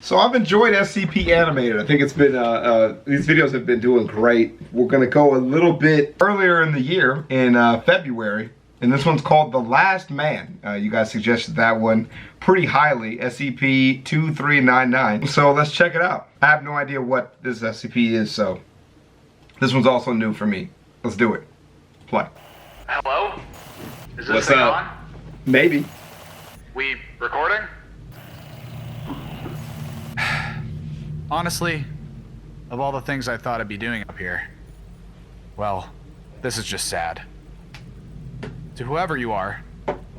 So I've enjoyed SCP Animated. I think it's been, these videos have been doing great. We're gonna go a little bit earlier in the year, in February, and this one's called The Last Man. You guys suggested that one pretty highly, SCP-2399. So let's check it out. I have no idea what this SCP is, so this one's also new for me. Let's do it. Play. Hello? Is this What's thing up? on? Maybe. We recording? Honestly, of all the things I thought I'd be doing up here, well, this is just sad. To whoever you are,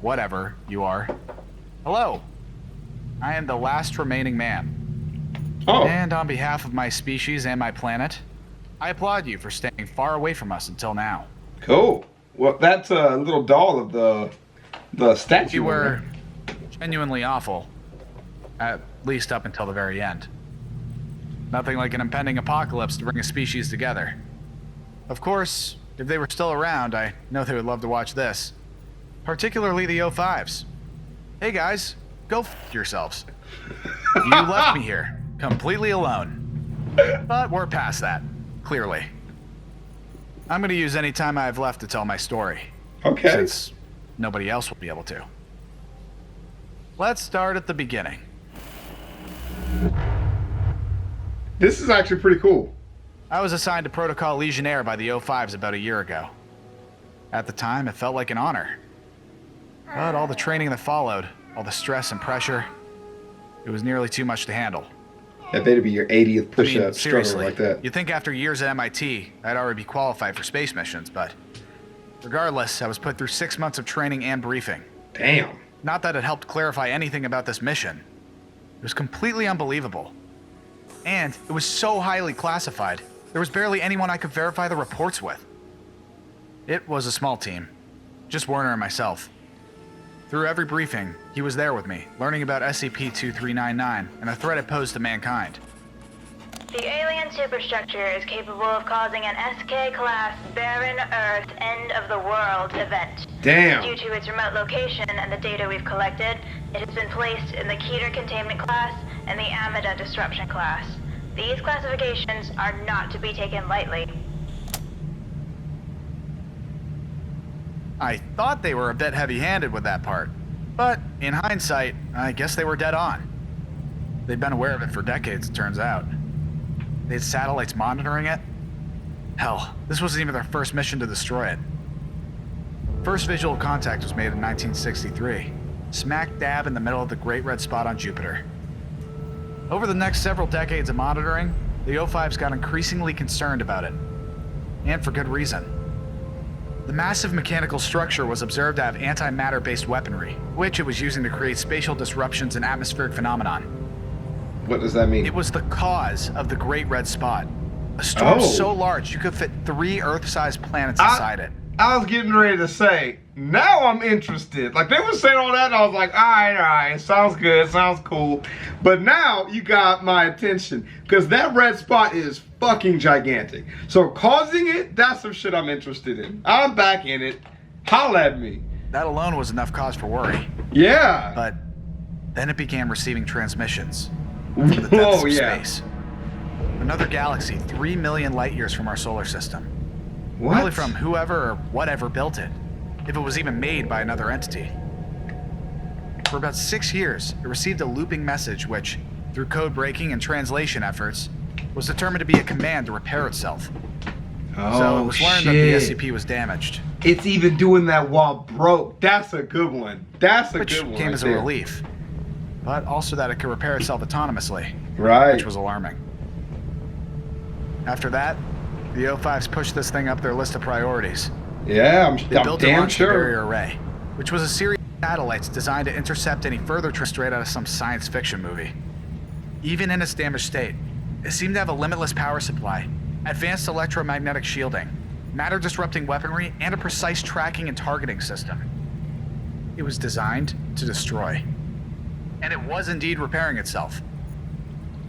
whatever you are, hello. I am the last remaining man. Oh. And on behalf of my species and my planet, I applaud you for staying far away from us until now. Cool. Well, that's a little doll of the statue. You were genuinely awful, at least up until the very end. Nothing like an impending apocalypse to bring a species together. Of course, if they were still around, I know they would love to watch this. Particularly the O5s. Hey guys, go f yourselves. You left me here, completely alone. But we're past that, clearly. I'm gonna use any time I have left to tell my story. Okay. Since nobody else will be able to. Let's start at the beginning. This is actually pretty cool. I was assigned to Protocol Legionnaire by the O5s about a year ago. At the time, it felt like an honor. But all the training that followed, all the stress and pressure, it was nearly too much to handle. That better be your 80th push-up, seriously, struggle like that. you'd think after years at MIT, I'd already be qualified for space missions, but regardless, I was put through 6 months of training and briefing. Damn. Not that it helped clarify anything about this mission. It was completely unbelievable. And it was so highly classified, there was barely anyone I could verify the reports with. It was a small team, just Werner and myself. Through every briefing, he was there with me, learning about SCP-2399 and the threat it posed to mankind. The alien superstructure is capable of causing an SK-class barren Earth end-of-the-world event. Damn. Due to its remote location and the data we've collected, it has been placed in the Keter Containment class and the Amida Disruption class. These classifications are not to be taken lightly. I thought they were a bit heavy-handed with that part, but in hindsight, I guess they were dead on. They've been aware of it for decades, it turns out. They had satellites monitoring it. Hell, this wasn't even their first mission to destroy it. First visual contact was made in 1963, smack dab in the middle of the Great Red Spot on Jupiter. Over the next several decades of monitoring, the O5s got increasingly concerned about it. And for good reason. The massive mechanical structure was observed to have antimatter-based weaponry, which it was using to create spatial disruptions and atmospheric phenomenon. What does that mean? It was the cause of the Great Red Spot. A storm so large you could fit 3 Earth-sized planets inside it. I was getting ready to say, now I'm interested. Like, they were saying all that, and I was like, all right, it sounds good, it sounds cool. But now you got my attention, because that red spot is fucking gigantic. So causing it, that's some shit I'm interested in. I'm back in it. Holla at me. That alone was enough cause for worry. Yeah. But then it began receiving transmissions from the depths of space. Another galaxy 3 million light years from our solar system. What? Probably from whoever or whatever built it, if it was even made by another entity. For about 6 years, it received a looping message which, through code breaking and translation efforts, was determined to be a command to repair itself. So it was learned that the SCP was damaged. It's even doing that while broke. That's a good one. That's a Which good one. came right as a there. relief. But also that it could repair itself autonomously. Right. Which was alarming. After that, the O5s pushed this thing up their list of priorities. Yeah, I'm They built and damn launched the sure. Barrier Array, which was a series of satellites designed to intercept any further straight out of some science fiction movie. Even in its damaged state, it seemed to have a limitless power supply, advanced electromagnetic shielding, matter-disrupting weaponry, and a precise tracking and targeting system. It was designed to destroy. And it was indeed repairing itself.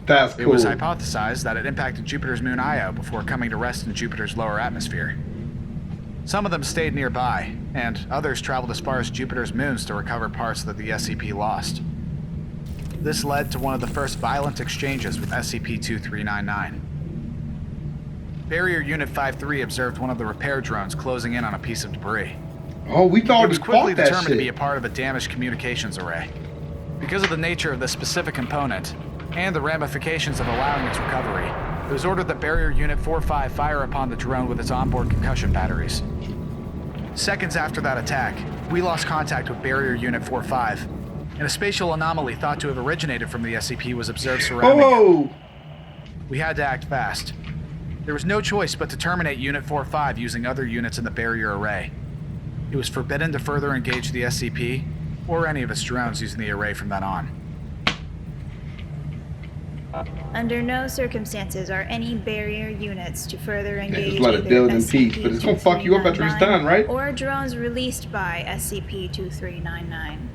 That's cool. It was hypothesized that it impacted Jupiter's moon Io before coming to rest in Jupiter's lower atmosphere. Some of them stayed nearby, and others traveled as far as Jupiter's moons to recover parts that the SCP lost. This led to one of the first violent exchanges with SCP-2399. Barrier Unit 5-3 observed one of the repair drones closing in on a piece of debris. Oh, we thought It was he quickly fought that determined to be a shit. part of a damaged communications array. Because of the nature of this specific component, and the ramifications of allowing its recovery, it was ordered that Barrier Unit 4-5 fire upon the drone with its onboard concussion batteries. Seconds after that attack, we lost contact with Barrier Unit 4-5, and a spatial anomaly thought to have originated from the SCP was observed surrounding it. Oh! We had to act fast. There was no choice but to terminate Unit 4-5 using other units in the barrier array. It was forbidden to further engage the SCP, or any of its drones using the array from then on. Under no circumstances are any barrier units to further engage just let it either build in peace, but it's gonna fuck you up after it's done, right? or drones released by SCP-2399.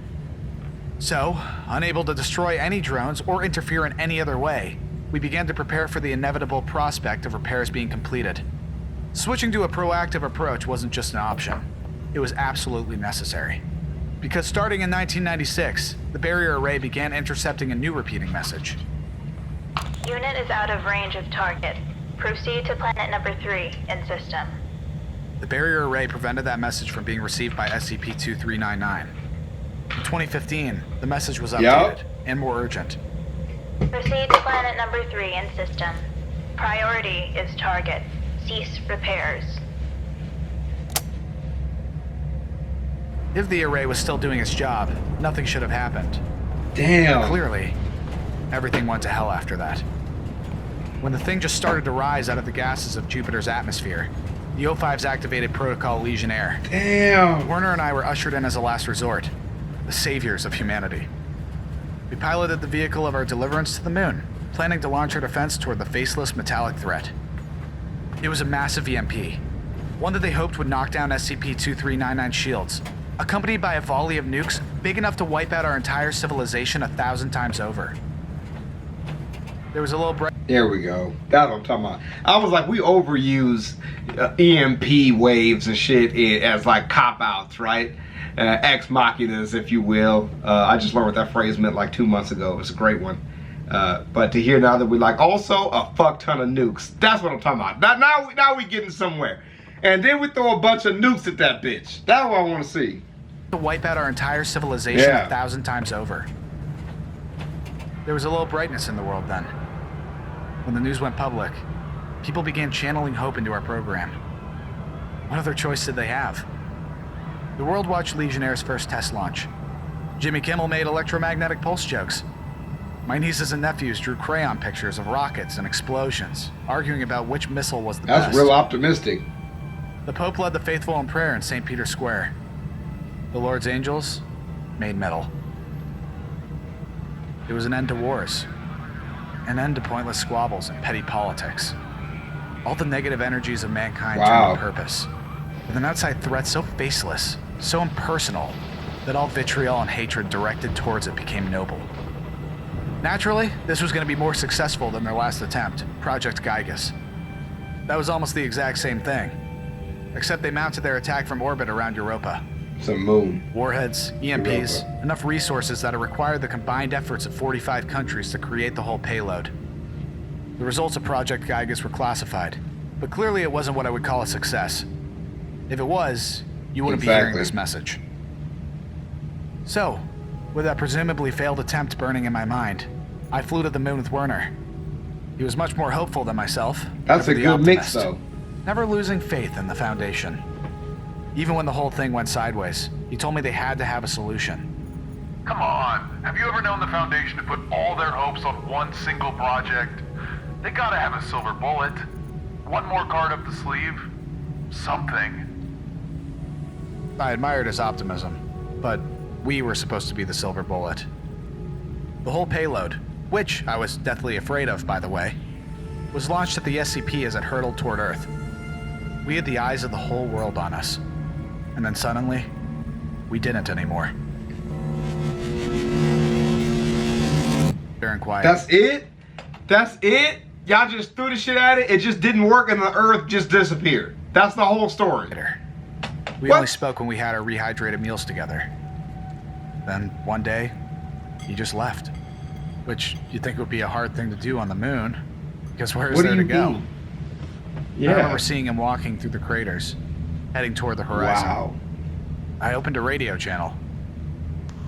So, unable to destroy any drones or interfere in any other way, we began to prepare for the inevitable prospect of repairs being completed. Switching to a proactive approach wasn't just an option. It was absolutely necessary. Because starting in 1996, the barrier array began intercepting a new repeating message. Unit is out of range of target. Proceed to planet number 3 in system. The barrier array prevented that message from being received by SCP-2399. In 2015, the message was updated and more urgent. Proceed to planet number 3 in system. Priority is target. Cease repairs. If the array was still doing its job, nothing should have happened. Damn. Clearly, everything went to hell after that. When the thing just started to rise out of the gases of Jupiter's atmosphere, the O5s activated Protocol Legionnaire. Damn. Werner and I were ushered in as a last resort, the saviors of humanity. We piloted the vehicle of our deliverance to the moon, planning to launch our defense toward the faceless metallic threat. It was a massive EMP, one that they hoped would knock down SCP-2399 shields, accompanied by a volley of nukes big enough to wipe out our entire civilization 1,000 times over. There was a little break. There we go. That's what I'm talking about. I was like, we overuse EMP waves and shit as like cop-outs, right? Ex machinas, if you will. I just learned what that phrase meant like 2 months ago. It's a great one. But to hear now that we like also a fuck ton of nukes. That's what I'm talking about. Now we getting somewhere. And then we throw a bunch of nukes at that bitch. That's what I want to see. To wipe out our entire civilization 1,000 times over. There was a little brightness in the world then. When the news went public, people began channeling hope into our program. What other choice did they have? The world watched Legionnaire's first test launch. Jimmy Kimmel made electromagnetic pulse jokes. My nieces and nephews drew crayon pictures of rockets and explosions, arguing about which missile was the best. That's real optimistic. The Pope led the faithful in prayer in St. Peter's Square. The Lord's angels made metal. It was an end to wars. An end to pointless squabbles and petty politics. All the negative energies of mankind turned to purpose. With an outside threat so faceless, so impersonal, that all vitriol and hatred directed towards it became noble. Naturally, this was going to be more successful than their last attempt, Project Gygas. That was almost the exact same thing, except they mounted their attack from orbit around Europa. Some moon. Warheads, EMPs, enough resources that it required the combined efforts of 45 countries to create the whole payload. The results of Project Gygas were classified, but clearly it wasn't what I would call a success. If it was, you wouldn't be hearing this message. So, with that presumably failed attempt burning in my mind, I flew to the moon with Werner. He was much more hopeful than myself. That's a good mix, though. Never losing faith in the Foundation. Even when the whole thing went sideways, he told me they had to have a solution. Come on, have you ever known the Foundation to put all their hopes on one single project? They gotta have a silver bullet. One more card up the sleeve. Something. I admired his optimism, but we were supposed to be the silver bullet. The whole payload, which I was deathly afraid of, by the way, was launched at the SCP as it hurtled toward Earth. We had the eyes of the whole world on us. And then suddenly, we didn't anymore. Very quiet. That's it? That's it? Y'all just threw the shit at it, it just didn't work, and the Earth just disappeared. That's the whole story. We only spoke when we had our rehydrated meals together. Then, one day, he just left. which you'd think would be a hard thing to do on the moon, because where is What do there to you go? mean? I remember seeing him walking through the craters, heading toward the horizon. Wow. I opened a radio channel,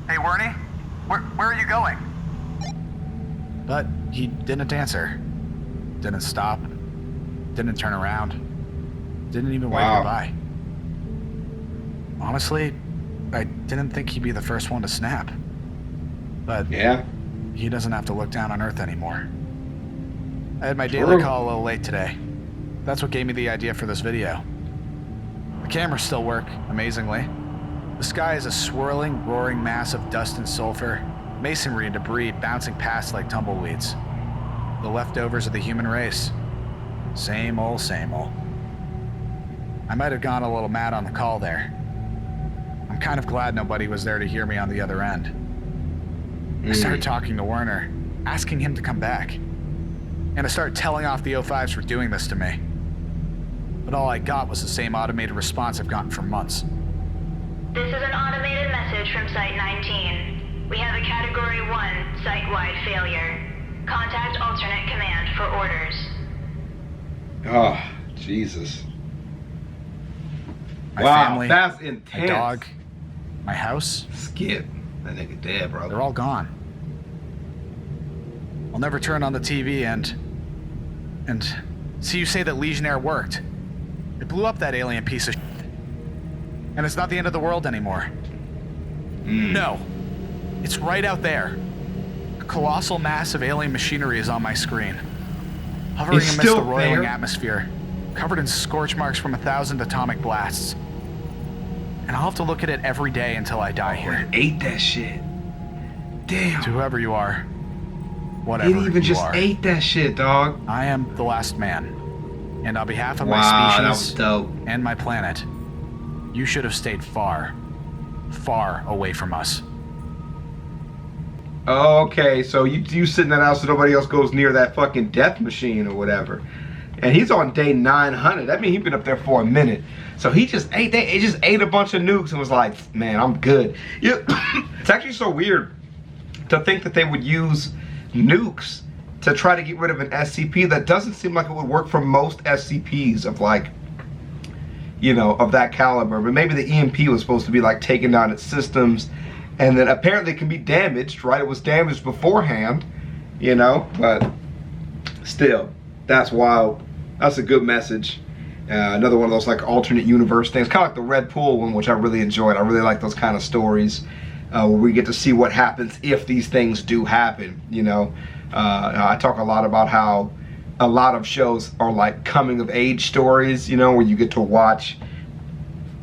Hey, Wernie, where are you going? but he didn't answer. Didn't stop. Didn't turn around. Didn't even wave Wow. goodbye. Honestly, I didn't think he'd be the first one to snap. But Yeah. he doesn't have to look down on Earth anymore. I had my daily True. call a little late today. That's what gave me the idea for this video. The cameras still work, amazingly. The sky is a swirling, roaring mass of dust and sulfur, masonry and debris bouncing past like tumbleweeds. The leftovers of the human race. Same old, same old. I might have gone a little mad on the call there. I'm kind of glad nobody was there to hear me on the other end. I started talking to Werner, asking him to come back. And I started telling off the O5s for doing this to me. But all I got was the same automated response I've gotten for months. This is an automated message from Site 19. We have a Category 1 site-wide failure. Contact alternate command for orders. Oh, Jesus. My Wow, family, that's my intense. dog, my house, Skip. That nigga dead, bro. they're all gone. I'll never turn on the TV and see you say that Legionnaire worked. It blew up that alien piece of shit. And it's not the end of the world anymore. No. It's right out there. A colossal mass of alien machinery is on my screen. Hovering It's amidst still the roiling there? atmosphere, covered in scorch marks from 1,000 atomic blasts. And I'll have to look at it every day until I die here. Ate that shit. Damn. To whoever you are, whatever It even you just are, ate that shit, dog. I am the last man. And on behalf of Wow, my that was species dope. and my planet, you should have stayed far, far away from us. Okay, so you sit in that house so nobody else goes near that fucking death machine or whatever. And he's on day 900. That means he's been up there for a minute. So he just ate a bunch of nukes and was like, man, I'm good. Yeah. It's actually so weird to think that they would use nukes to try to get rid of an SCP. That doesn't seem like it would work for most SCPs of like, you know, of that caliber. But maybe the EMP was supposed to be like taking down its systems, and then apparently it can be damaged, right? It was damaged beforehand, you know, but still, that's wild. That's a good message. Another one of those like alternate universe things, kind of like the Red Pool one, which I really enjoyed. I really like those kind of stories where we get to see what happens if these things do happen, you know. I talk a lot about how a lot of shows are like coming of age stories, you know, where you get to watch,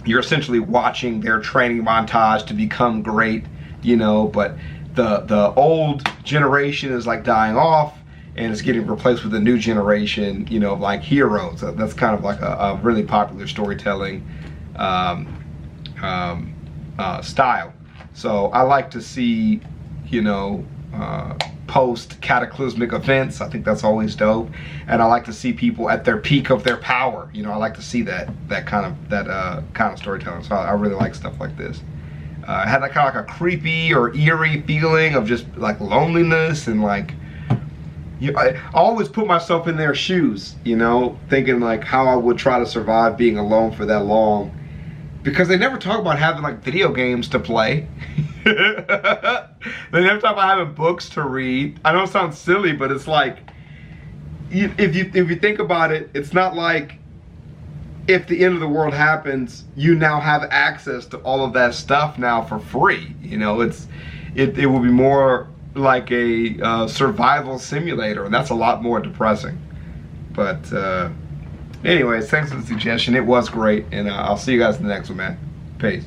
you're essentially watching their training montage to become great, you know, but the old generation is like dying off and it's getting replaced with a new generation, you know, of like heroes. That's kind of like a really popular storytelling style. So I like to see, you know, post cataclysmic events. I think that's always dope, and I like to see people at their peak of their power. You know, I like to see that kind of storytelling. So I really like stuff like this. I had that kind of like a creepy or eerie feeling of just like loneliness and like, you know, I always put myself in their shoes, you know, thinking like how I would try to survive being alone for that long, because they never talk about having like video games to play. They never talk about having books to read. I know it sounds silly, but it's like, if you think about it, it's not like if the end of the world happens, you now have access to all of that stuff now for free. You know, it will be more like a survival simulator, and that's a lot more depressing. But anyways, thanks for the suggestion. It was great, and I'll see you guys in the next one, man. Peace.